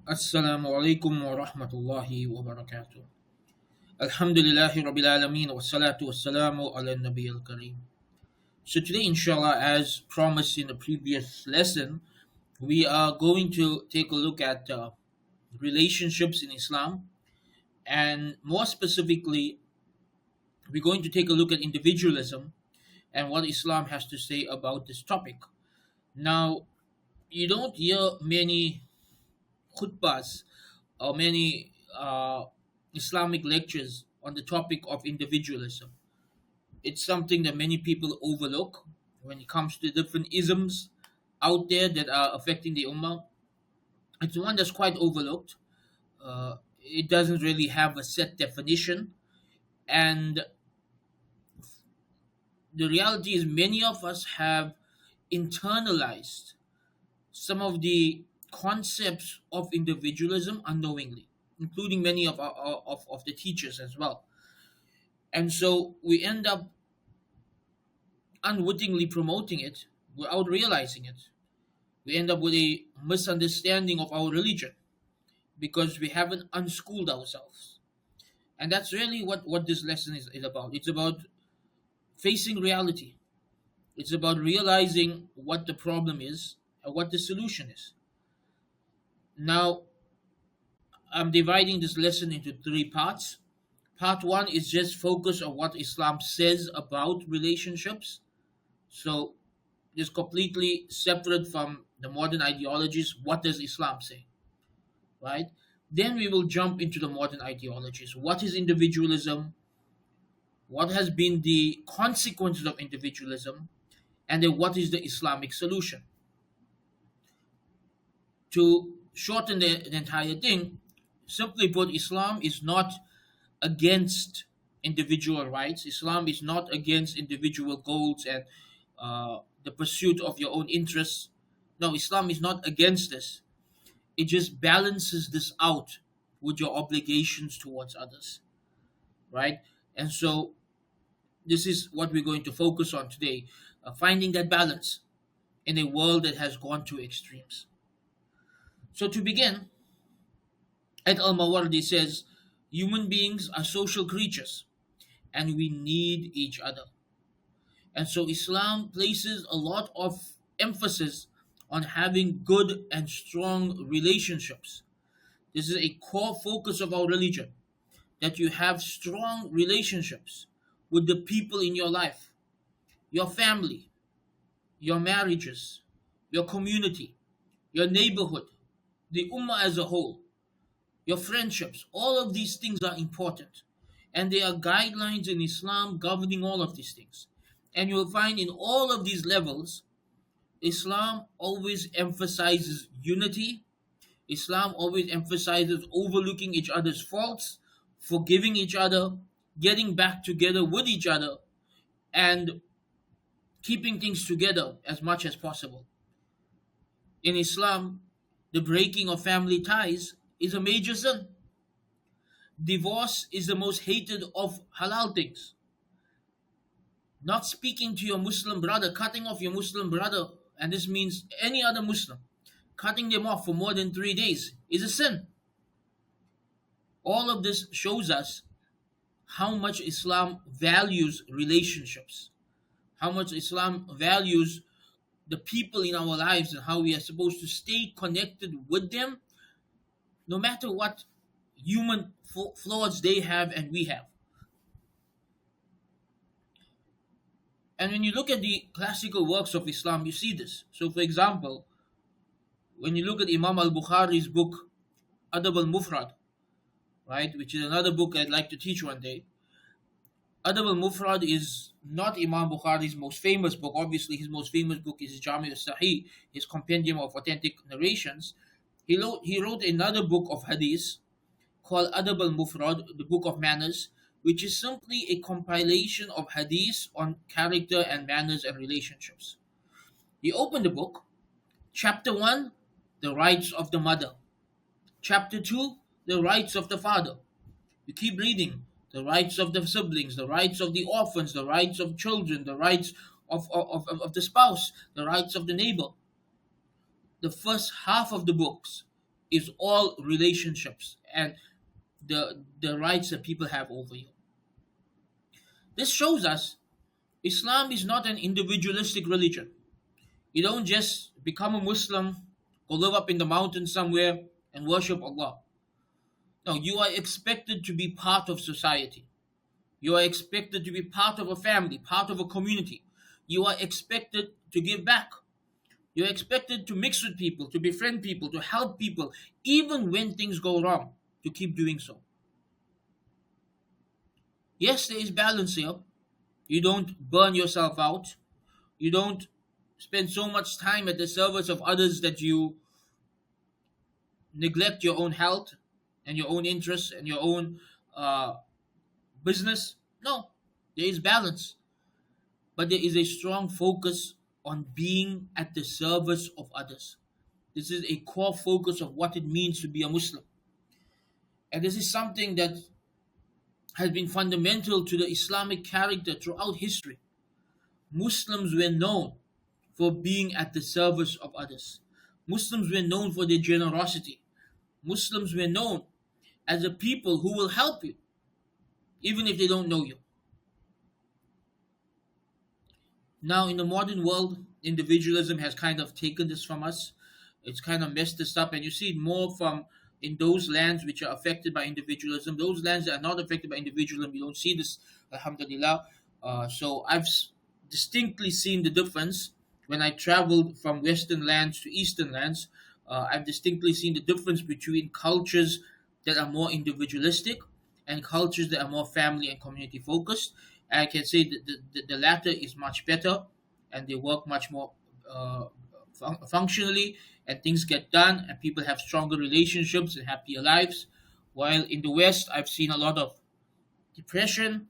Assalamu alaikum wa rahmatullahi wa barakatuh. Alhamdulillahi Rabbil Alameen wa salatu wa salamu ala Nabi al Kareem. So, today, inshallah, as promised in the previous lesson, we are going to take a look at relationships in Islam, and more specifically, we're going to take a look at individualism and what Islam has to say about this topic. Now, you don't hear many khutbahs or many Islamic lectures on the topic of individualism. It's something that many people overlook when it comes to different isms out there that are affecting the Ummah. It's one that's quite overlooked. It doesn't really have a set definition, and the reality is many of us have internalized some of the concepts of individualism unknowingly, including many of the teachers as well. And so we end up unwittingly promoting it without realizing it. We end up with a misunderstanding of our religion because we haven't unschooled ourselves. And that's really what this lesson is about. It's about facing reality, it's about realizing what the problem is and what the solution is. Now, I'm dividing this lesson into three parts. Part one is just focus on what Islam says about relationships. So, just completely separate from the modern ideologies. What does Islam say? Right? Then we will jump into the modern ideologies. What is individualism? What has been the consequences of individualism? And then what is the Islamic solution? To shorten the entire thing, simply put, Islam is not against individual rights. Islam is not against individual goals and the pursuit of your own interests. No, Islam is not against this. It just balances this out with your obligations towards others, right? And so this is what we're going to focus on today, finding that balance in a world that has gone to extremes. So to begin, Ed al-Mawardi says, human beings are social creatures and we need each other. And so Islam places a lot of emphasis on having good and strong relationships. This is a core focus of our religion, that you have strong relationships with the people in your life, your family, your marriages, your community, your neighborhood, the ummah as a whole, your friendships. All of these things are important. And there are guidelines in Islam governing all of these things. And you will find in all of these levels, Islam always emphasizes unity. Islam always emphasizes overlooking each other's faults, forgiving each other, getting back together with each other, and keeping things together as much as possible. In Islam, the breaking of family ties is a major sin. Divorce is the most hated of halal things. Not speaking to your Muslim brother, cutting off your Muslim brother, and this means any other Muslim, cutting them off for more than 3 days is a sin. All of this shows us how much Islam values relationships, how much Islam values the people in our lives, and how we are supposed to stay connected with them no matter what human flaws they have and we have. And when you look at the classical works of Islam, you see this. So, for example, when you look at Imam al-Bukhari's book, Adab al-Mufrad, right, which is another book I'd like to teach one day. Adab al-Mufrad is not Imam Bukhari's most famous book. Obviously, his most famous book is his Jami al-Sahih, his compendium of authentic narrations. He wrote another book of hadith called Adab al-Mufrad, the Book of Manners, which is simply a compilation of hadiths on character and manners and relationships. He opened the book, chapter 1, the rights of the mother. Chapter 2, the rights of the father. You keep reading, the rights of the siblings, the rights of the orphans, the rights of children, the rights of the spouse, the rights of the neighbor. The first half of the books is all relationships and the rights that people have over you. This shows us Islam is not an individualistic religion. You don't just become a Muslim, go live up in the mountains somewhere and worship Allah. No, you are expected to be part of society. You are expected to be part of a family, part of a community. You are expected to give back. You're expected to mix with people, to befriend people, to help people, even when things go wrong, to keep doing so. Yes, there is balance here. You don't burn yourself out. You don't spend so much time at the service of others that you neglect your own health and your own interests and your own uh, business. No, there is balance. But there is a strong focus on being at the service of others. This is a core focus of what it means to be a Muslim. And this is something that has been fundamental to the Islamic character throughout history. Muslims were known for being at the service of others. Muslims were known for their generosity. Muslims were known as a people who will help you, even if they don't know you. Now, in the modern world, individualism has kind of taken this from us. It's kind of messed us up, and you see it more from in those lands which are affected by individualism. Those lands that are not affected by individualism, you don't see this, alhamdulillah. So I've distinctly seen the difference when I traveled from Western lands to Eastern lands. I've distinctly seen the difference between cultures that are more individualistic and cultures that are more family and community focused. And I can say that the latter is much better, and they work much more functionally, and things get done, and people have stronger relationships and happier lives. While in the West, I've seen a lot of depression,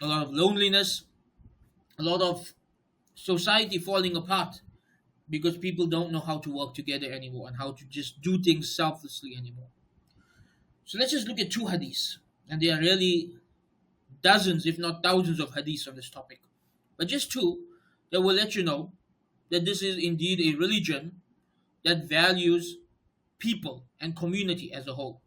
a lot of loneliness, a lot of society falling apart because people don't know how to work together anymore and how to just do things selflessly anymore. So let's just look at two hadiths, and there are really dozens, if not thousands, of hadiths on this topic. But just two that will let you know that this is indeed a religion that values people and community as a whole.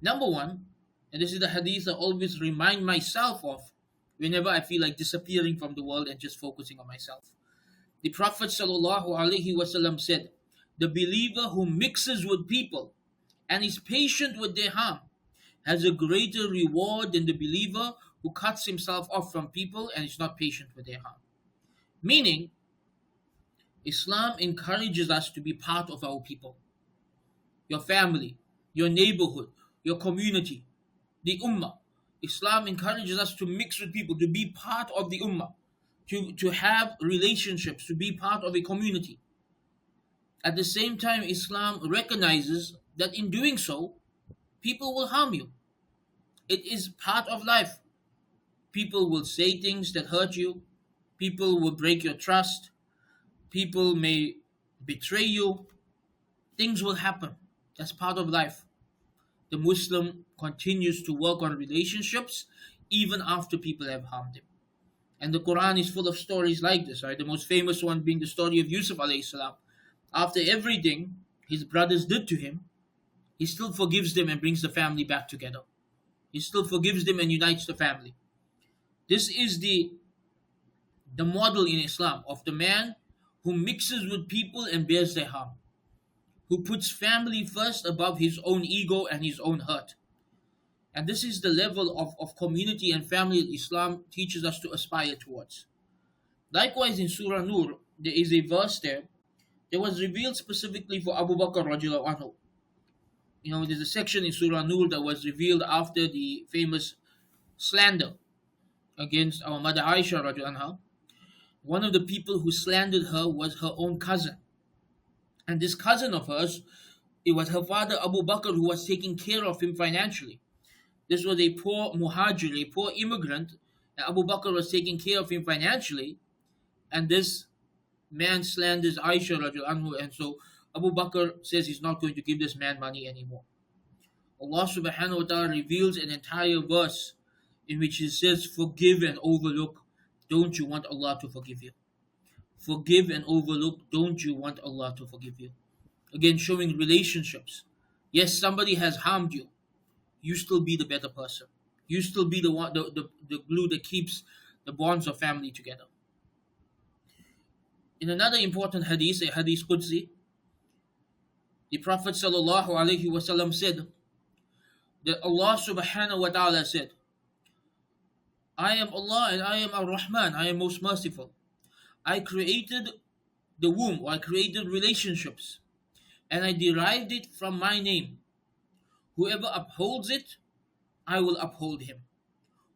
Number one, and this is the hadith I always remind myself of whenever I feel like disappearing from the world and just focusing on myself. The Prophet ﷺ said, "The believer who mixes with people and is patient with their harm has a greater reward than the believer who cuts himself off from people and is not patient with their harm." Meaning, Islam encourages us to be part of our people, your family, your neighborhood, your community, the ummah. Islam encourages us to mix with people, to be part of the ummah, to have relationships, to be part of a community. At the same time, Islam recognizes that in doing so, people will harm you. It is part of life. People will say things that hurt you. People will break your trust. People may betray you. Things will happen. That's part of life. The Muslim continues to work on relationships even after people have harmed him. And the Quran is full of stories like this, right? The most famous one being the story of Yusuf alayhi salam. After everything his brothers did to him, he still forgives them and brings the family back together. He still forgives them and unites the family. This is the model in Islam of the man who mixes with people and bears their harm, who puts family first above his own ego and his own hurt. And this is the level of community and family that Islam teaches us to aspire towards. Likewise, in Surah Nur, there is a verse there that was revealed specifically for Abu Bakr radiallahu anhu. You know, there's a section in Surah Nur that was revealed after the famous slander against our mother Aisha radiallahu anha. One of the people who slandered her was her own cousin. And this cousin of hers, it was her father Abu Bakr who was taking care of him financially. This was a poor muhajir, a poor immigrant, and Abu Bakr was taking care of him financially. And this man slanders Aisha radiallahu anhu, and so Abu Bakr says he's not going to give this man money anymore. Allah subhanahu wa ta'ala reveals an entire verse in which he says, "Forgive and overlook. Don't you want Allah to forgive you? Forgive and overlook. Don't you want Allah to forgive you?" Again, showing relationships. Yes, somebody has harmed you. You still be the better person. You still be the one, the glue that keeps the bonds of family together. In another important hadith, a hadith Qudsi, the Prophet sallallahu alaihi wasallam said that Allah subhanahu wa ta'ala said, I am Allah and I am Ar-Rahman, I am most merciful. I created the womb, or I created relationships, and I derived it from my name. Whoever upholds it, I will uphold him.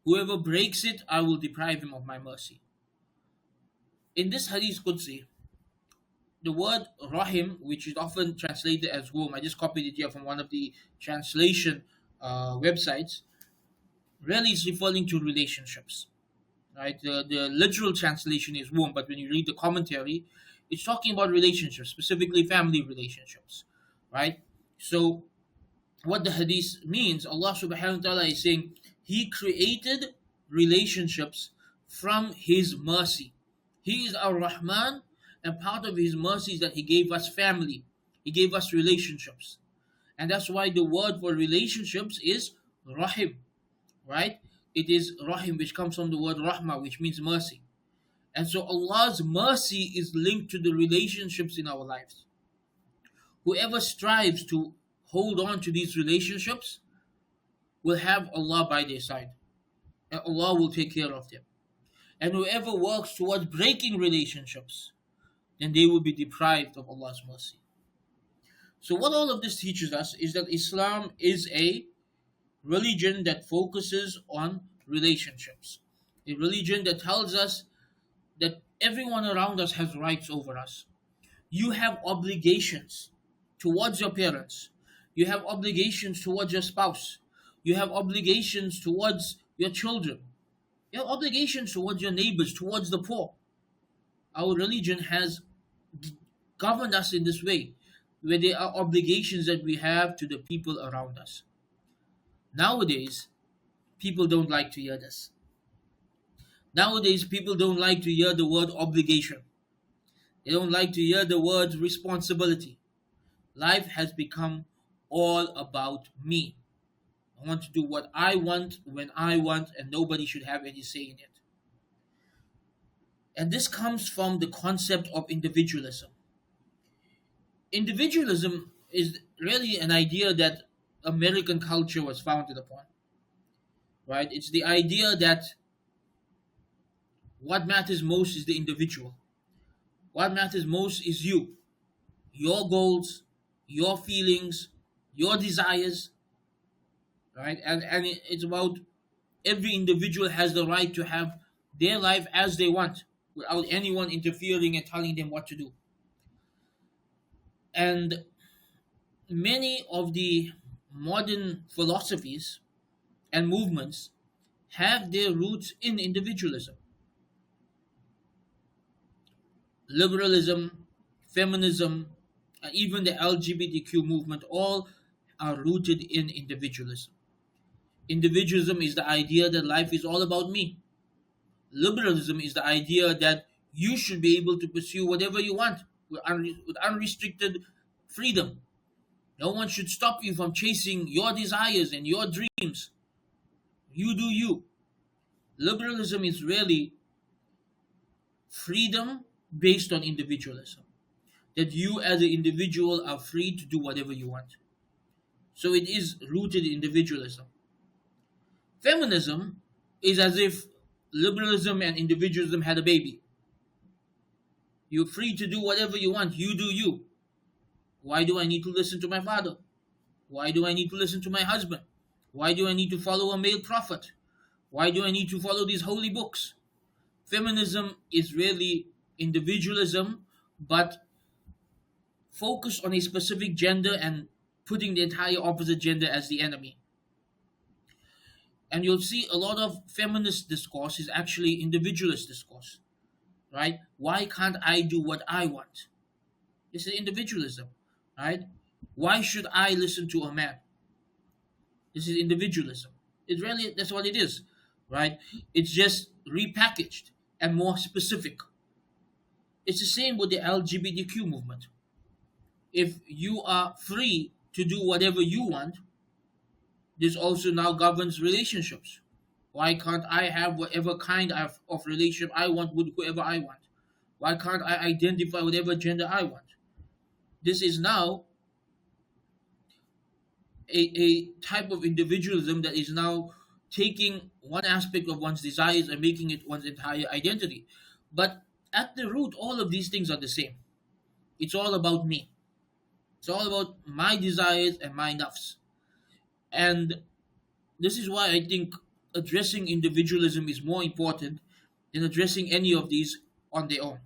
Whoever breaks it, I will deprive him of my mercy. In this Hadith Qudsi, the word Rahim, which is often translated as womb, I just copied it here from one of the translation websites, really is referring to relationships. Right? The literal translation is womb, but when you read the commentary, it's talking about relationships, specifically family relationships. Right? So what the hadith means, Allah subhanahu wa ta'ala is saying He created relationships from His mercy. He is our Rahman, and part of His mercy is that He gave us family. He gave us relationships. And that's why the word for relationships is Rahim. Right? It is Rahim, which comes from the word Rahmah, which means mercy. And so Allah's mercy is linked to the relationships in our lives. Whoever strives to hold on to these relationships will have Allah by their side, and Allah will take care of them. And whoever works towards breaking relationships, then they will be deprived of Allah's mercy. So what all of this teaches us is that Islam is a religion that focuses on relationships. A religion that tells us that everyone around us has rights over us. You have obligations towards your parents. You have obligations towards your spouse. You have obligations towards your children. You have obligations towards your neighbors, towards the poor. Our religion has governed us in this way, where there are obligations that we have to the people around us. Nowadays, people don't like to hear this. Nowadays, people don't like to hear the word obligation. They don't like to hear the word responsibility. Life has become all about me. I want to do what I want when I want, and nobody should have any say in it. And this comes from the concept of individualism. Individualism is really an idea that American culture was founded upon. Right? It's the idea that what matters most is the individual. What matters most is you, your goals, your feelings, your desires. Right? And it's about every individual has the right to have their life as they want, without anyone interfering and telling them what to do. And many of the modern philosophies and movements have their roots in individualism. Liberalism, feminism, and even the LGBTQ movement all are rooted in individualism. Individualism is the idea that life is all about me. Liberalism is the idea that you should be able to pursue whatever you want with unrestricted freedom. No one should stop you from chasing your desires and your dreams. You do you. Liberalism is really freedom based on individualism. That you as an individual are free to do whatever you want. So it is rooted in individualism. Feminism is as if liberalism and individualism had a baby. You're free to do whatever you want. You do you. Why do I need to listen to my father? Why do I need to listen to my husband? Why do I need to follow a male prophet? Why do I need to follow these holy books? Feminism is really individualism, but focused on a specific gender and putting the entire opposite gender as the enemy. And you'll see a lot of feminist discourse is actually individualist discourse, right? Why can't I do what I want? This is individualism, right? Why should I listen to a man? This is individualism. It really, that's what it is, right? It's just repackaged and more specific. It's the same with the LGBTQ movement. If you are free to do whatever you want, this also now governs relationships. Why can't I have whatever kind of relationship I want with whoever I want? Why can't I identify whatever gender I want? This is now a type of individualism that is now taking one aspect of one's desires and making it one's entire identity. But at the root, all of these things are the same. It's all about me. It's all about my desires and my nafs. And this is why I think addressing individualism is more important than addressing any of these on their own.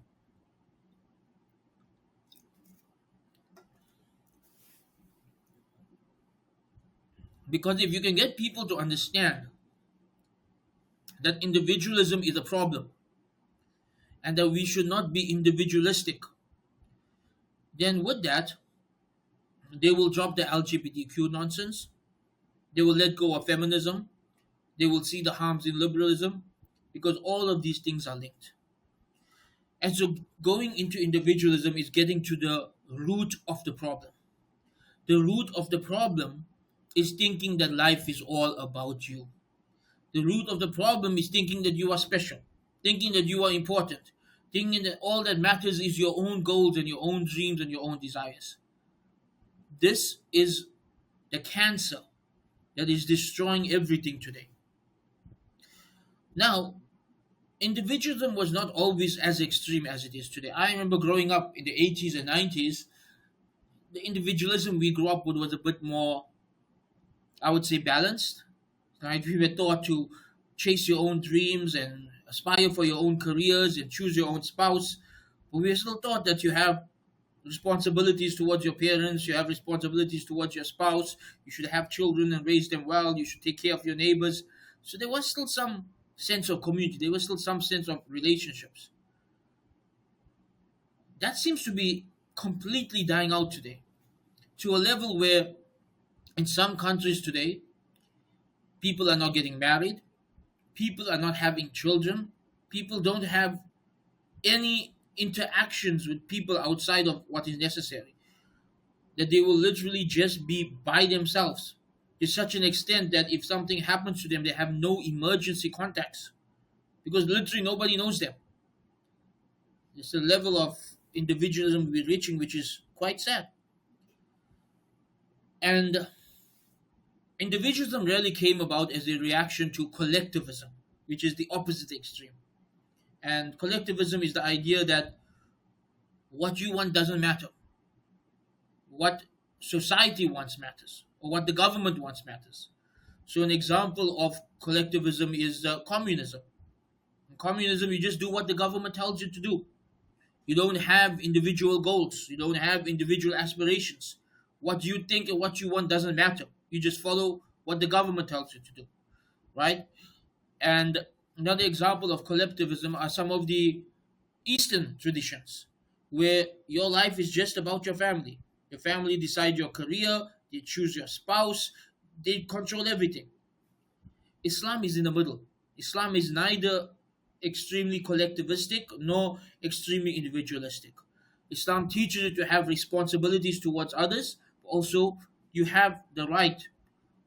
Because if you can get people to understand that individualism is a problem and that we should not be individualistic, then with that, they will drop the LGBTQ nonsense, they will let go of feminism, they will see the harms in liberalism, because all of these things are linked. And so going into individualism is getting to the root of the problem. The root of the problem is thinking that life is all about you. The root of the problem is thinking that you are special, thinking that you are important, thinking that all that matters is your own goals and your own dreams and your own desires. This is the cancer that is destroying everything today. Now, individualism was not always as extreme as it is today. I remember growing up in the 80s and 90s, the individualism we grew up with was a bit more, I would say, balanced. Right? We were taught to chase your own dreams and aspire for your own careers and choose your own spouse. But we were still taught that you have responsibilities towards your parents, you have responsibilities towards your spouse, you should have children and raise them well, you should take care of your neighbors. So there was still some sense of community, there was still some sense of relationships. That seems to be completely dying out today, to a level where in some countries today, people are not getting married, people are not having children, people don't have any interactions with people outside of what is necessary. That they will literally just be by themselves to such an extent that if something happens to them, they have no emergency contacts because literally nobody knows them. It's a level of individualism we're reaching, which is quite sad. And individualism really came about as a reaction to collectivism, which is the opposite extreme. And collectivism is the idea that what you want doesn't matter. What society wants matters, or what the government wants matters. So an example of collectivism is communism. In communism, you just do what the government tells you to do. You don't have individual goals. You don't have individual aspirations. What you think and what you want doesn't matter. You just follow what the government tells you to do, right? And another example of collectivism are some of the Eastern traditions, where your life is just about your family. Your family decide your career, they choose your spouse, they control everything. Islam is in the middle. Islam is neither extremely collectivistic nor extremely individualistic. Islam teaches you to have responsibilities towards others, but also you have the right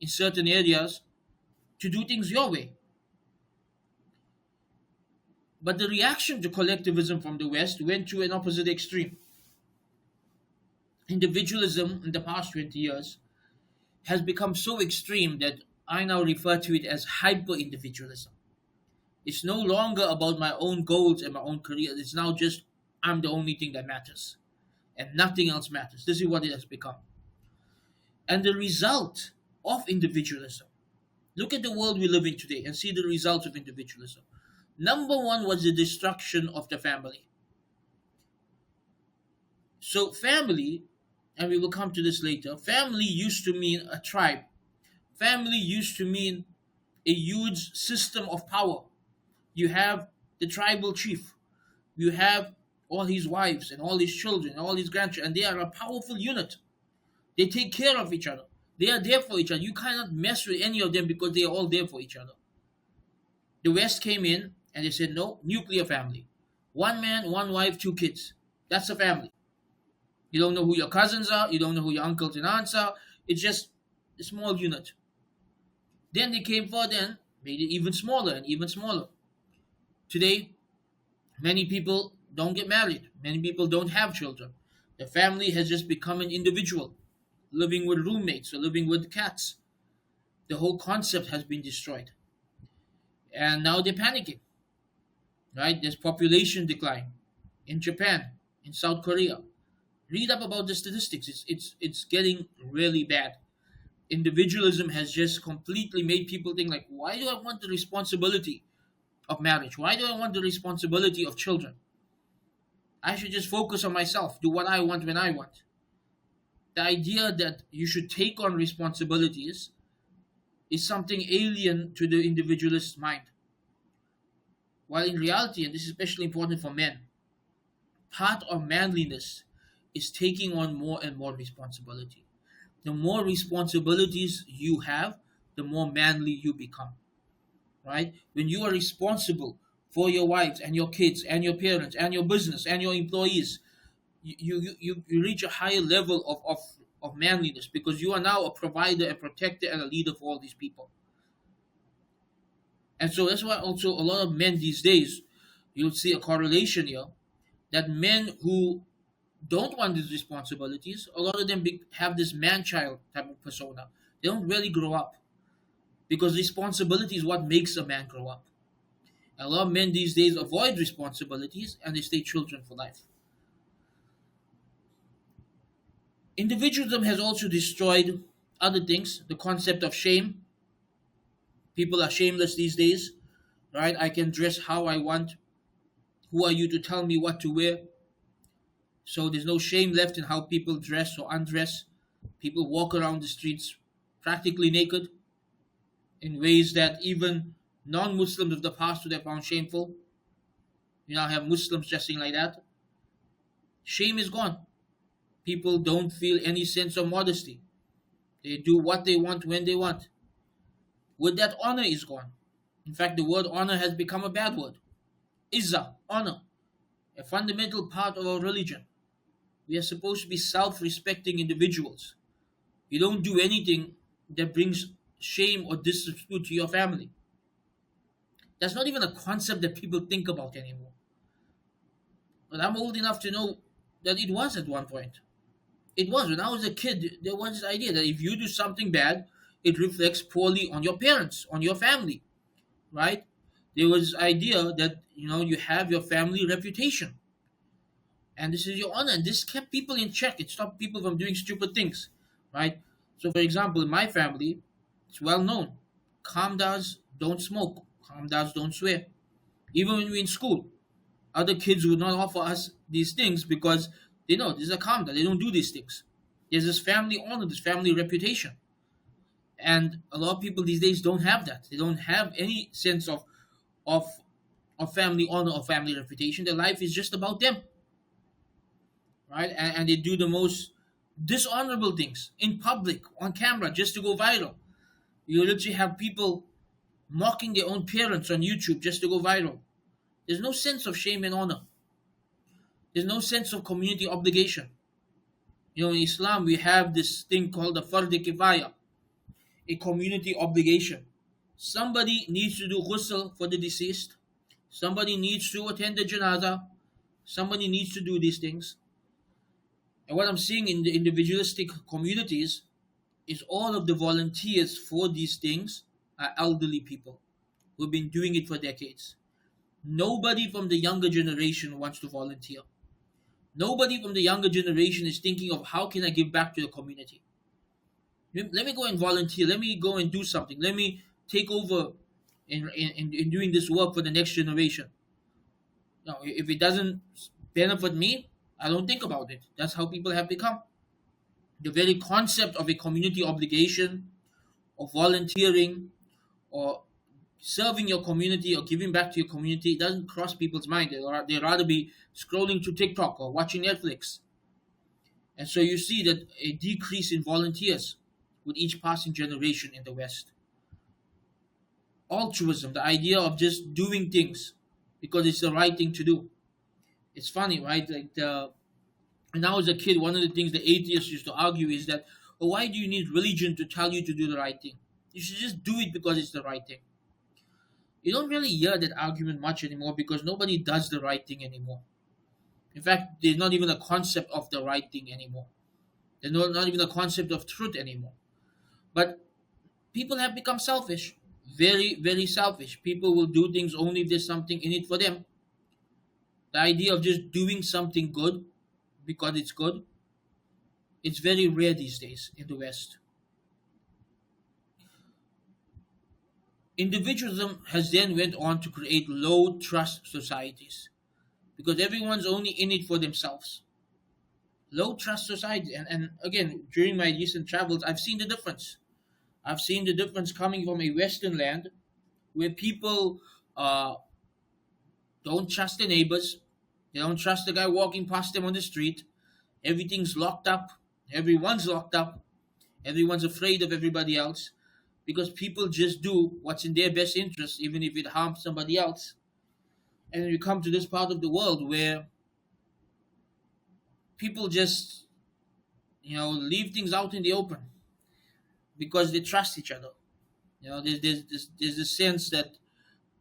in certain areas to do things your way. But the reaction to collectivism from the West went to an opposite extreme. Individualism in the past 20 years has become so extreme that I now refer to it as hyper individualism. It's no longer about my own goals and my own career. It's now just I'm the only thing that matters and nothing else matters. This is what it has become. And the result of individualism, look at the world we live in today and see the results of individualism. Number one was the destruction of the family. So family, and we will come to this later, family used to mean a tribe. Family used to mean a huge system of power. You have the tribal chief. You have all his wives and all his children and all his grandchildren, and they are a powerful unit. They take care of each other. They are there for each other. You cannot mess with any of them because they are all there for each other. The West came in and they said, no, nuclear family. One man, one wife, two kids. That's a family. You don't know who your cousins are. You don't know who your uncles and aunts are. It's just a small unit. Then they came further and made it even smaller and even smaller. Today, many people don't get married. Many people don't have children. The family has just become an individual, living with roommates or living with cats. The whole concept has been destroyed. And now they're panicking, right? There's population decline in Japan, in South Korea. Read up about the statistics. It's getting really bad. Individualism has just completely made people think like, why do I want the responsibility of marriage? Why do I want the responsibility of children? I should just focus on myself, do what I want when I want. The idea that you should take on responsibilities is something alien to the individualist mind. While in reality, and this is especially important for men, part of manliness is taking on more and more responsibility. The more responsibilities you have, the more manly you become. Right? When you are responsible for your wives and your kids and your parents and your business and your employees, you reach a higher level of manliness because you are now a provider, a protector, and a leader for all these people. And so that's why also a lot of men these days, you'll see a correlation here that men who don't want these responsibilities, a lot of them have this man child type of persona. They don't really grow up because responsibility is what makes a man grow up. A lot of men these days avoid responsibilities and they stay children for life. Individualism has also destroyed other things, the concept of shame. People are shameless these days, right? I can dress how I want. Who are you to tell me what to wear? So there's no shame left in how people dress or undress. People walk around the streets practically naked in ways that even non-Muslims of the past would have found shameful. You now have Muslims dressing like that. Shame is gone. People don't feel any sense of modesty. They do what they want when they want. With that, honor is gone. In fact, the word honor has become a bad word. Izzah, honor, a fundamental part of our religion. We are supposed to be self-respecting individuals. You don't do anything that brings shame or disrespect to your family. That's not even a concept that people think about anymore. But I'm old enough to know that it was at one point. It was. When I was a kid, there was this idea that if you do something bad, it reflects poorly on your parents, on your family, right? There was this idea that, you have your family reputation. And this is your honor. And this kept people in check. It stopped people from doing stupid things, right? So, for example, in my family, it's well known. Kamdars don't smoke. Kamdars don't swear. Even when we're in school, other kids would not offer us these things because they know this is a Kamdar. They don't do these things. There's this family honor, this family reputation. And a lot of people these days don't have that. They don't have any sense of, of family honor or family reputation. Their life is just about them, right? And they do the most dishonorable things in public, on camera, just to go viral. You literally have people mocking their own parents on YouTube just to go viral. There's no sense of shame and honor. There's no sense of community obligation. In Islam, we have this thing called the Fard Kifaya, a community obligation. Somebody needs to do ghusl for the deceased. Somebody needs to attend the janazah. Somebody needs to do these things. And what I'm seeing in the individualistic communities is all of the volunteers for these things are elderly people who've been doing it for decades. Nobody from the younger generation wants to volunteer. Nobody from the younger generation is thinking of how can I give back to the community. Let me go and volunteer. Let me go and do something. Let me take over in doing this work for the next generation. Now, if it doesn't benefit me, I don't think about it. That's how people have become. The very concept of a community obligation, of volunteering, or serving your community or giving back to your community, it doesn't cross people's mind. They'd rather be scrolling through TikTok or watching Netflix. And so you see that a decrease in volunteers with each passing generation in the West. Altruism, the idea of just doing things because it's the right thing to do. It's funny, right? Like When I was a kid, one of the things the atheists used to argue is that, oh, why do you need religion to tell you to do the right thing? You should just do it because it's the right thing. You don't really hear that argument much anymore because nobody does the right thing anymore. In fact, there's not even a concept of the right thing anymore. There's not even a concept of truth anymore. But people have become selfish, very, very selfish. People will do things only if there's something in it for them. The idea of just doing something good because it's good, it's very rare these days in the West. Individualism has then went on to create low trust societies because everyone's only in it for themselves. Low trust society, and again, during my recent travels, I've seen the difference. I've seen the difference coming from a Western land where people don't trust their neighbors. They don't trust the guy walking past them on the street. Everything's locked up. Everyone's locked up. Everyone's afraid of everybody else because people just do what's in their best interest, even if it harms somebody else. And then you come to this part of the world where people just, leave things out in the open because they trust each other. There's this sense that,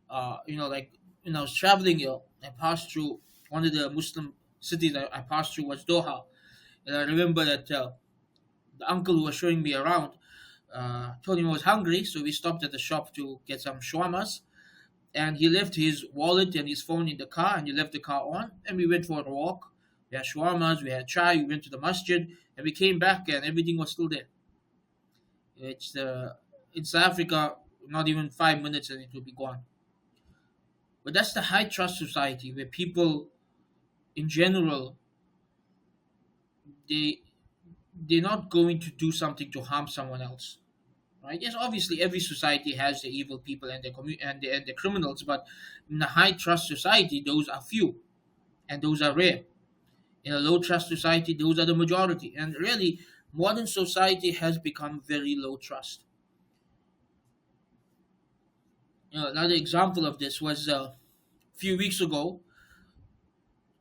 like when I was traveling here, I passed through one of the Muslim cities I passed through was Doha. And I remember that the uncle who was showing me around told him I was hungry, so we stopped at the shop to get some shawarmas. And he left his wallet and his phone in the car, and he left the car on, and we went for a walk. We had shawarmas, we had chai, we went to the masjid, and we came back, and everything was still there. It's in South Africa, not even 5 minutes, and it will be gone. But that's the high trust society where people, in general, they're not going to do something to harm someone else, right? Yes, obviously every society has the evil people and the criminals, but in a high trust society, those are few, and those are rare. In a low trust society, those are the majority, and really, modern society has become very low trust. Another example of this was a few weeks ago.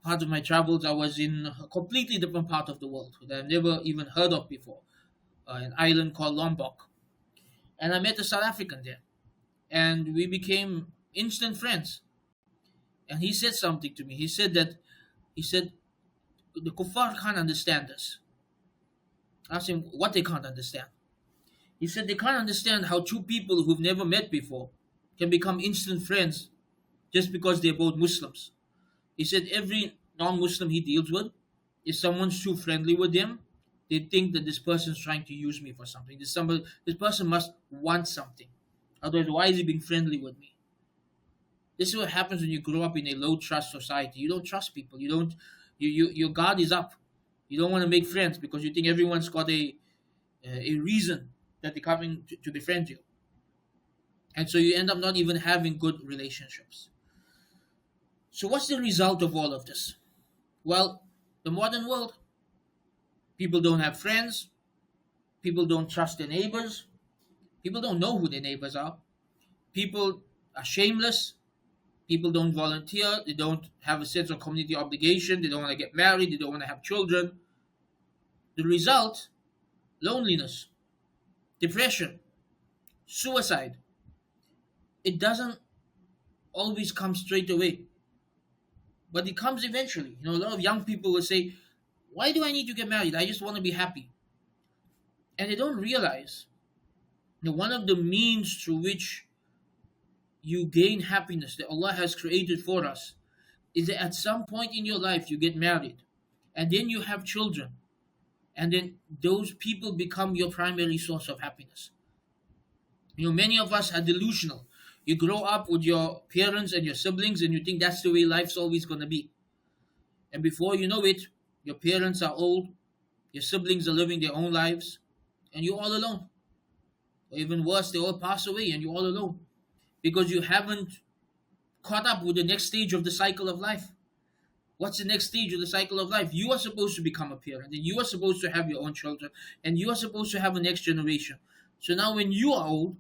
Part of my travels, I was in a completely different part of the world that I've never even heard of before, an island called Lombok. And I met a South African there, and we became instant friends. And he said something to me. He said the kuffar can't understand us. I asked him what they can't understand. He said they can't understand how two people who've never met before can become instant friends just because they're both Muslims. He said every non-Muslim he deals with, if someone's too friendly with them, they think that this person's trying to use me for something. This person must want something. Otherwise, why is he being friendly with me? This is what happens when you grow up in a low trust society. You don't trust people. Your guard is up. You don't want to make friends because you think everyone's got a reason that they're coming to befriend you. And so you end up not even having good relationships. So what's the result of all of this? Well, the modern world, people don't have friends, people don't trust their neighbors, people don't know who their neighbors are, people are shameless, people don't volunteer, they don't have a sense of community obligation, they don't want to get married, they don't want to have children. The result, loneliness, depression, suicide. It doesn't always come straight away, but it comes eventually. A lot of young people will say, why do I need to get married? I just want to be happy. And they don't realize one of the means through which you gain happiness that Allah has created for us is that at some point in your life you get married and then you have children, and then those people become your primary source of happiness. Many of us are delusional. You grow up with your parents and your siblings and you think that's the way life's always going to be. And before you know it, your parents are old, your siblings are living their own lives, and you're all alone. Or even worse, they all pass away and you're all alone because you haven't caught up with the next stage of the cycle of life. What's the next stage of the cycle of life? You are supposed to become a parent, and you are supposed to have your own children, and you are supposed to have a next generation. So now when you are old,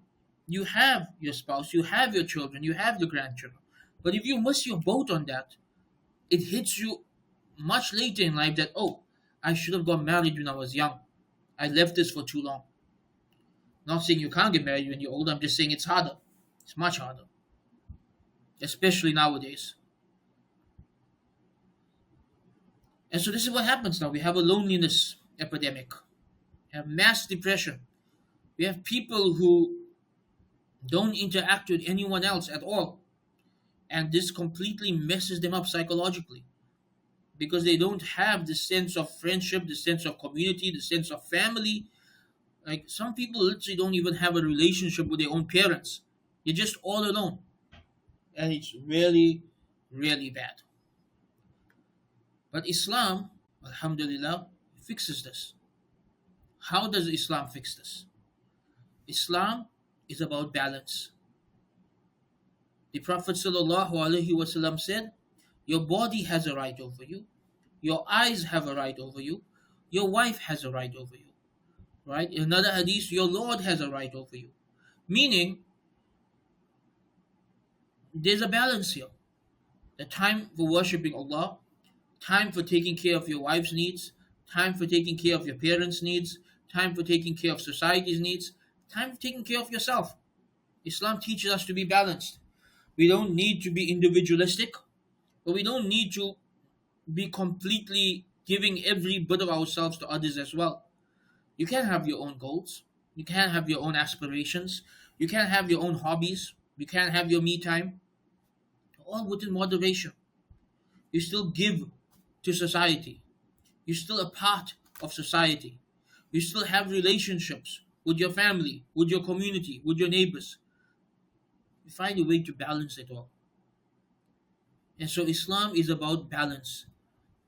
you have your spouse, you have your children, you have your grandchildren. But if you miss your boat on that, it hits you much later in life that, oh, I should have got married when I was young. I left this for too long. Not saying you can't get married when you're old. I'm just saying it's harder. It's much harder, especially nowadays. And so this is what happens now. We have a loneliness epidemic. We have mass depression. We have people who don't interact with anyone else at all. And this completely messes them up psychologically because they don't have the sense of friendship, the sense of community, the sense of family. Like some people literally don't even have a relationship with their own parents. They're just all alone. And it's really, really bad. But Islam, alhamdulillah, fixes this. How does Islam fix this? Islam is about balance. The Prophet ﷺ said, your body has a right over you, your eyes have a right over you, your wife has a right over you. Right? In another hadith, your Lord has a right over you. Meaning, there's a balance here. The time for worshipping Allah, time for taking care of your wife's needs, time for taking care of your parents' needs, time for taking care of society's needs, time for taking care of yourself. Islam teaches us to be balanced. We don't need to be individualistic, but we don't need to be completely giving every bit of ourselves to others as well. You can have your own goals. You can have your own aspirations. You can have your own hobbies. You can have your me time. All within moderation. You still give to society. You're still a part of society. You still have relationships with your family, with your community, with your neighbors. You find a way to balance it all. And so Islam is about balance.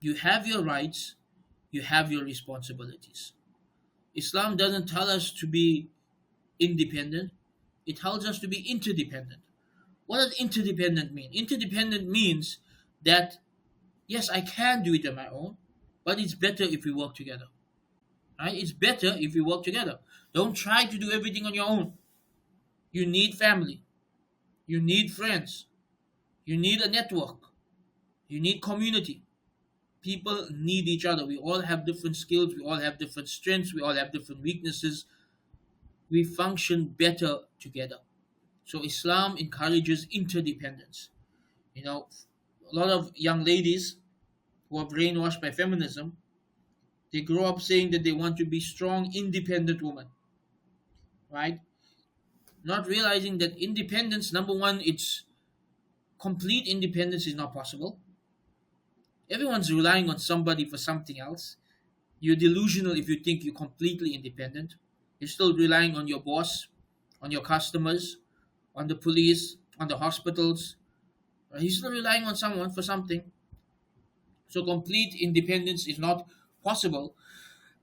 You have your rights, you have your responsibilities. Islam doesn't tell us to be independent, it tells us to be interdependent. What does interdependent mean? Interdependent means that, yes, I can do it on my own, but it's better if we work together. Right? It's better if we work together. Don't try to do everything on your own. You need family. You need friends. You need a network. You need community. People need each other. We all have different skills. We all have different strengths. We all have different weaknesses. We function better together. So Islam encourages interdependence. You know, a lot of young ladies who are brainwashed by feminism, they grow up saying that they want to be strong, independent women. Right? Not realizing that independence, number one, it's complete independence is not possible. Everyone's relying on somebody for something else. You're delusional if you think you're completely independent. You're still relying on your boss, on your customers, on the police, on the hospitals. You're still relying on someone for something. So complete independence is not possible.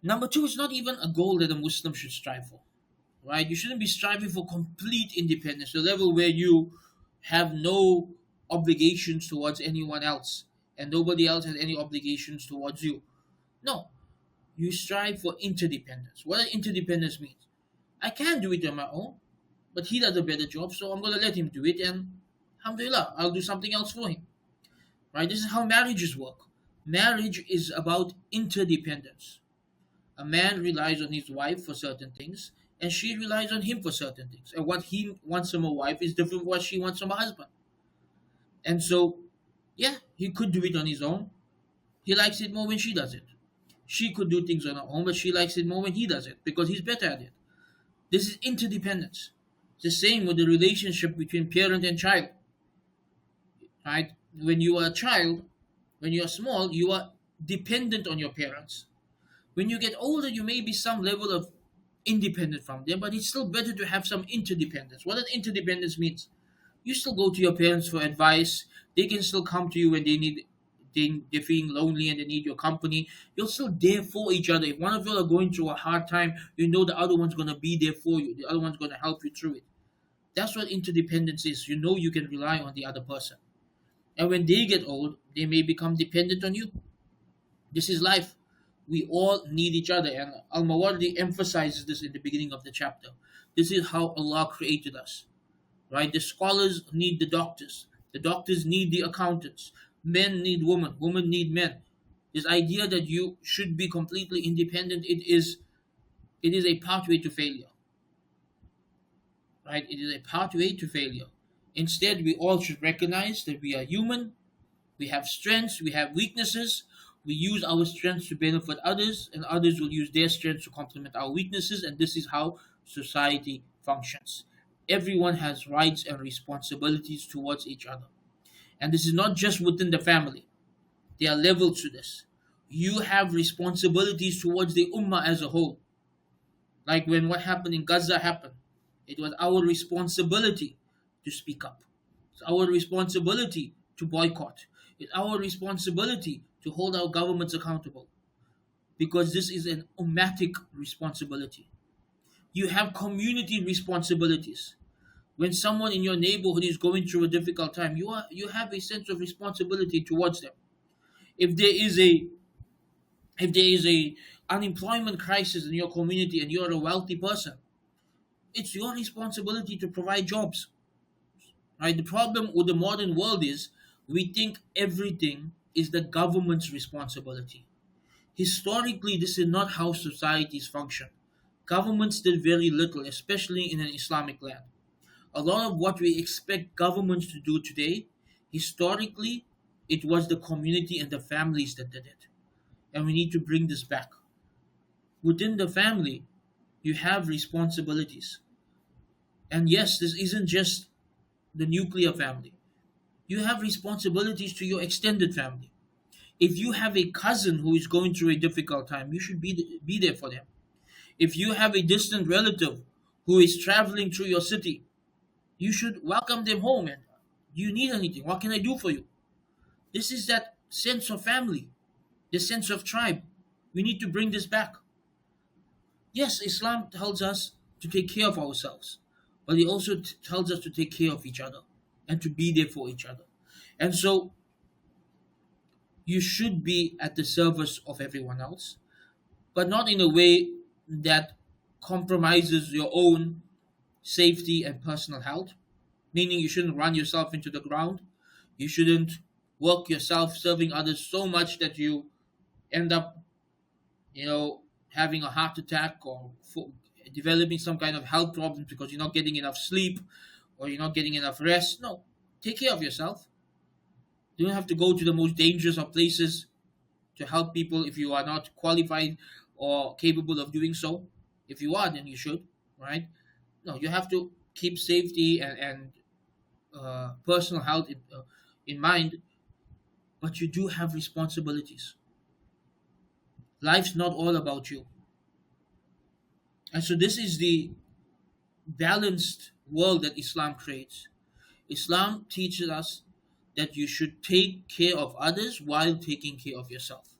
Number two, it's not even a goal that a Muslim should strive for. Right? You shouldn't be striving for complete independence, the level where you have no obligations towards anyone else and nobody else has any obligations towards you. No, you strive for interdependence. What does interdependence mean? I can do it on my own, but he does a better job, so I'm going to let him do it, and alhamdulillah, I'll do something else for him. Right? This is how marriages work. Marriage is about interdependence. A man relies on his wife for certain things, and she relies on him for certain things. And what he wants from a wife is different from what she wants from a husband. And so, yeah, he could do it on his own. He likes it more when she does it. She could do things on her own, but she likes it more when he does it because he's better at it. This is interdependence. It's the same with the relationship between parent and child. Right? When you are a child, when you are small, you are dependent on your parents. When you get older, you may be some level of independent from them, but it's still better to have some interdependence. What does interdependence means? You still go to your parents for advice. They can still come to you when they're feeling lonely and they need your company. You're still there for each other. If one of you are going through a hard time, you know the other one's going to be there for you. The other one's going to help you through it. That's what interdependence is. You know you can rely on the other person. And when they get old, they may become dependent on you. This is life. We all need each other. And Al-Mawardi emphasizes this in the beginning of the chapter. This is how Allah created us. Right? The scholars need the doctors. The doctors need the accountants. Men need women. Women need men. This idea that you should be completely independent, it is a pathway to failure, right? It is a pathway to failure. Instead, we all should recognize that we are human, we have strengths, we have weaknesses. We use our strengths to benefit others, and others will use their strengths to complement our weaknesses, and this is how society functions. Everyone has rights and responsibilities towards each other. And this is not just within the family, there are levels to this. You have responsibilities towards the ummah as a whole. Like when what happened in Gaza happened, it was our responsibility to speak up. It's our responsibility to boycott. It's our responsibility to hold our governments accountable because this is an ummatic responsibility. You have community responsibilities. When someone in your neighborhood is going through a difficult time, you have a sense of responsibility towards them. If there is a if there is a unemployment crisis in your community and you're a wealthy person, it's your responsibility to provide jobs. Right? The problem with the modern world is we think everything is the government's responsibility. Historically, this is not how societies function. Governments did very little, especially in an Islamic land. A lot of what we expect governments to do today, historically, it was the community and the families that did it. And we need to bring this back. Within the family, you have responsibilities. And yes, this isn't just the nuclear family. You have responsibilities to your extended family. If you have a cousin who is going through a difficult time, you should be there for them. If you have a distant relative who is traveling through your city, you should welcome them home. And do you need anything? What can I do for you? This is that sense of family, the sense of tribe. We need to bring this back. Yes, Islam tells us to take care of ourselves, but it also tells us to take care of each other and to be there for each other. And so you should be at the service of everyone else, but not in a way that compromises your own safety and personal health, meaning you shouldn't run yourself into the ground. You shouldn't work yourself serving others so much that you end up, having a heart attack or developing some kind of health problems because you're not getting enough sleep or you're not getting enough rest. No, take care of yourself. You don't have to go to the most dangerous of places to help people if you are not qualified or capable of doing so. If you are, then you should, right? No, you have to keep safety and personal health in mind, but you do have responsibilities. Life's not all about you. And so this is the balanced world that Islam creates. Islam teaches us that you should take care of others while taking care of yourself.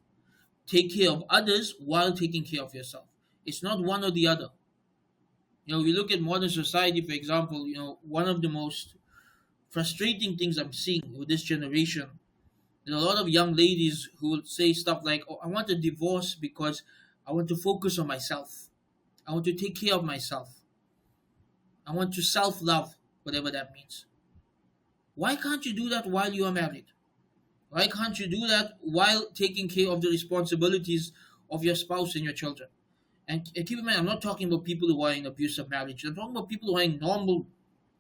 Take care of others while taking care of yourself. It's not one or the other. We look at modern society, for example, one of the most frustrating things I'm seeing with this generation, there are a lot of young ladies who will say stuff like, oh, I want a divorce because I want to focus on myself. I want to take care of myself. I want to self-love, whatever that means. Why can't you do that while you are married? Why can't you do that while taking care of the responsibilities of your spouse and your children? And keep in mind, I'm not talking about people who are in abusive marriages. I'm talking about people who are in normal,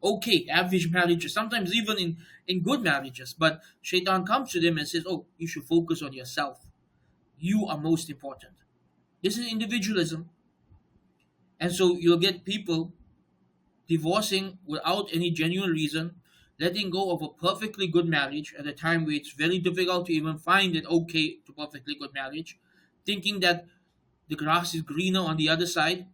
okay, average marriages, sometimes even in good marriages. But Shaitan comes to them and says, oh, you should focus on yourself. You are most important. This is individualism. And so you'll get people divorcing without any genuine reason, letting go of a perfectly good marriage at a time where it's very difficult to even find an okay to perfectly good marriage, thinking that the grass is greener on the other side.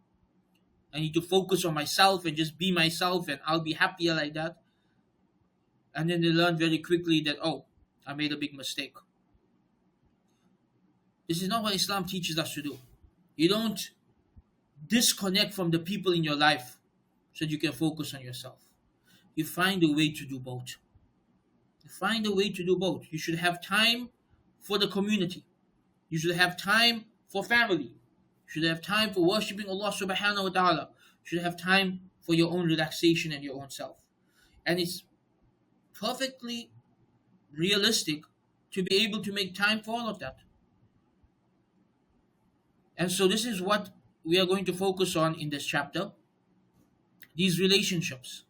I need to focus on myself and just be myself and I'll be happier like that. And then they learn very quickly that, oh, I made a big mistake. This is not what Islam teaches us to do. You don't disconnect from the people in your life so that you can focus on yourself. You find a way to do both. You find a way to do both. You should have time for the community. You should have time for family. You should have time for worshipping Allah subhanahu wa ta'ala. You should have time for your own relaxation and your own self. And it's perfectly realistic to be able to make time for all of that. And so this is what we are going to focus on in this chapter: these relationships,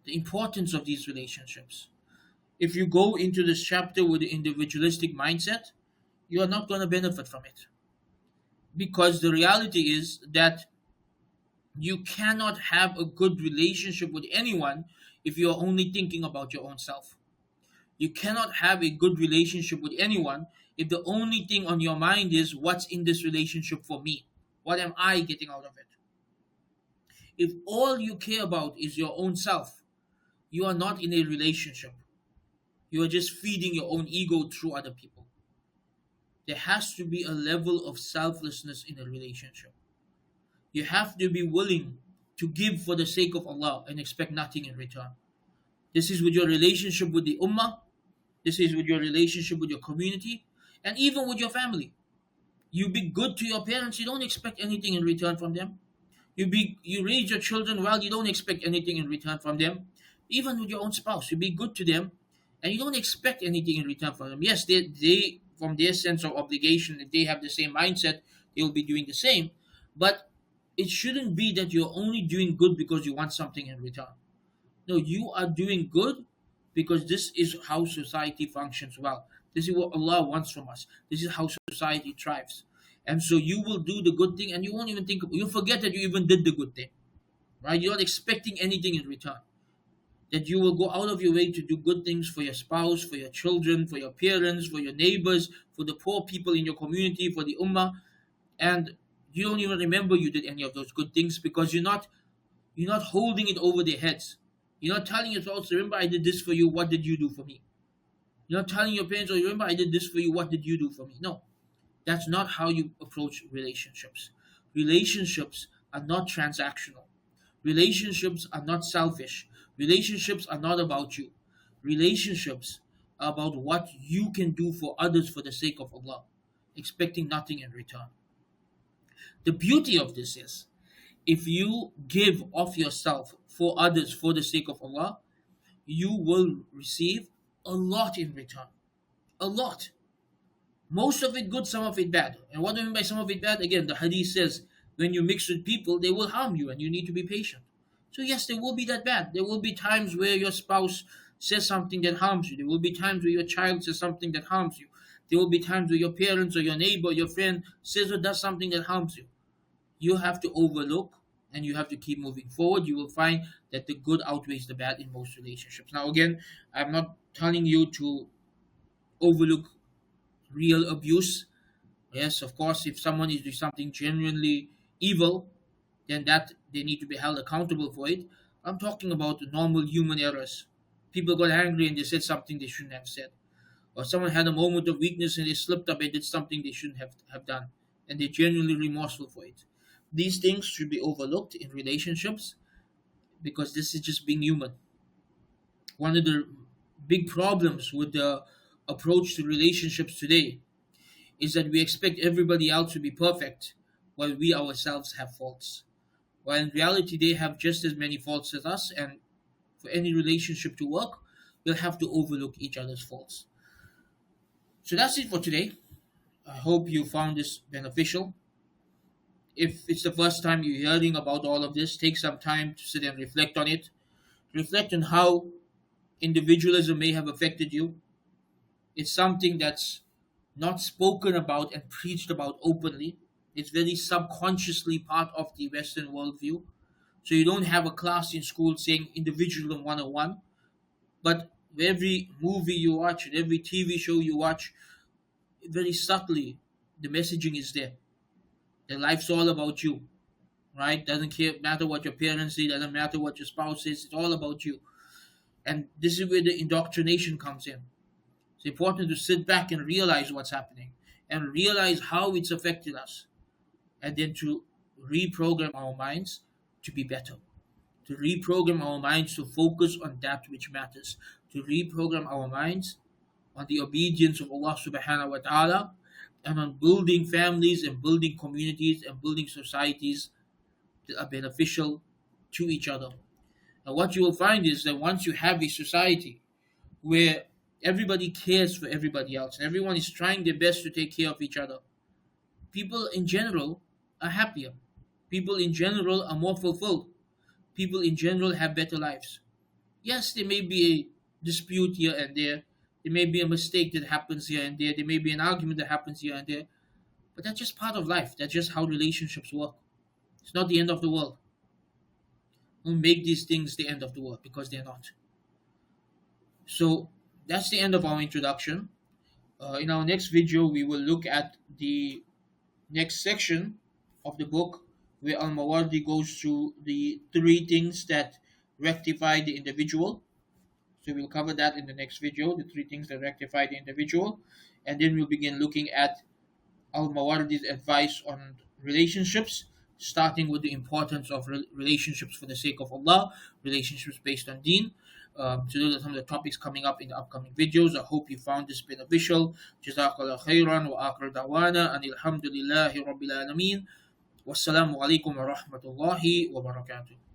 the importance of these relationships. If you go into this chapter with the individualistic mindset, you are not going to benefit from it, because the reality is that you cannot have a good relationship with anyone if you are only thinking about your own self. You cannot have a good relationship with anyone if the only thing on your mind is, what's in this relationship for me? What am I getting out of it? If all you care about is your own self, you are not in a relationship. You are just feeding your own ego through other people. There has to be a level of selflessness in a relationship. You have to be willing to give for the sake of Allah and expect nothing in return. This is with your relationship with the ummah, this is with your relationship with your community, and even with your family. You be good to your parents, you don't expect anything in return from them. You raise your children well, you don't expect anything in return from them. Even with your own spouse, you be good to them, and you don't expect anything in return from them. Yes, they from their sense of obligation, if they have the same mindset, they will be doing the same. But it shouldn't be that you're only doing good because you want something in return. No, you are doing good because this is how society functions well. This is what Allah wants from us. This is how society thrives. And so you will do the good thing and you won't even think, you forget that you even did the good thing. Right? You're not expecting anything in return. That you will go out of your way to do good things for your spouse, for your children, for your parents, for your neighbors, for the poor people in your community, for the ummah, and you don't even remember you did any of those good things because you're not holding it over their heads. You're not telling your spouse, remember I did this for you, what did you do for me? You're not telling your parents, oh, remember I did this for you, what did you do for me? No, that's not how you approach relationships. Relationships are not transactional. Relationships are not selfish. Relationships are not about you. Relationships are about what you can do for others for the sake of Allah, expecting nothing in return. The beauty of this is, if you give of yourself for others for the sake of Allah, you will receive a lot in return. A lot. Most of it good, some of it bad. And what do I mean by some of it bad? Again, the hadith says, when you mix with people, they will harm you and you need to be patient. So yes, there will be that bad. There will be times where your spouse says something that harms you. There will be times where your child says something that harms you. There will be times where your parents or your neighbor, your friend says or does something that harms you. You have to overlook and you have to keep moving forward. You will find that the good outweighs the bad in most relationships. Now again, I'm not telling you to overlook real abuse. Yes, of course, if someone is doing something genuinely evil, then that they need to be held accountable for it. I'm talking about normal human errors. People got angry and they said something they shouldn't have said. Or someone had a moment of weakness and they slipped up and did something they shouldn't have done. And they're genuinely remorseful for it. These things should be overlooked in relationships because this is just being human. One of the big problems with the approach to relationships today is that we expect everybody else to be perfect while we ourselves have faults. While in reality, they have just as many faults as us, and for any relationship to work, we'll have to overlook each other's faults. So that's it for today. I hope you found this beneficial. If it's the first time you're hearing about all of this, take some time to sit and reflect on it. Reflect on how individualism may have affected you. It's something that's not spoken about and preached about openly. It's very subconsciously part of the Western worldview. So you don't have a class in school saying individualism 101, but every movie you watch and every TV show you watch, very subtly, the messaging is there. The life's all about you, right? Doesn't matter what your parents say, doesn't matter what your spouse says, it's all about you. And this is where the indoctrination comes in. It's important to sit back and realize what's happening and realize how it's affected us, and then to reprogram our minds to be better, to reprogram our minds to focus on that which matters, to reprogram our minds on the obedience of Allah subhanahu wa ta'ala, and on building families and building communities and building societies that are beneficial to each other. And what you will find is that once you have a society where everybody cares for everybody else, and everyone is trying their best to take care of each other, people in general are happier. People in general are more fulfilled. People in general have better lives. Yes, there may be a dispute here and there. There may be a mistake that happens here and there. There may be an argument that happens here and there. But that's just part of life. That's just how relationships work. It's not the end of the world. Don't make these things the end of the world, because they're not. So that's the end of our introduction. In our next video, we will look at the next section of the book, where Al Mawardi goes through the three things that rectify the individual. So we'll cover that in the next video, the three things that rectify the individual. And then we'll begin looking at Al Mawardi's advice on relationships, starting with the importance of relationships for the sake of Allah, relationships based on deen. So those are some of the topics coming up in the upcoming videos. I hope you found this beneficial. Jazakallah khairan wa akhir dawana and alhamdulillahi rabbil alameen. Wassalamu alaikum wa rahmatullahi wa barakatuh.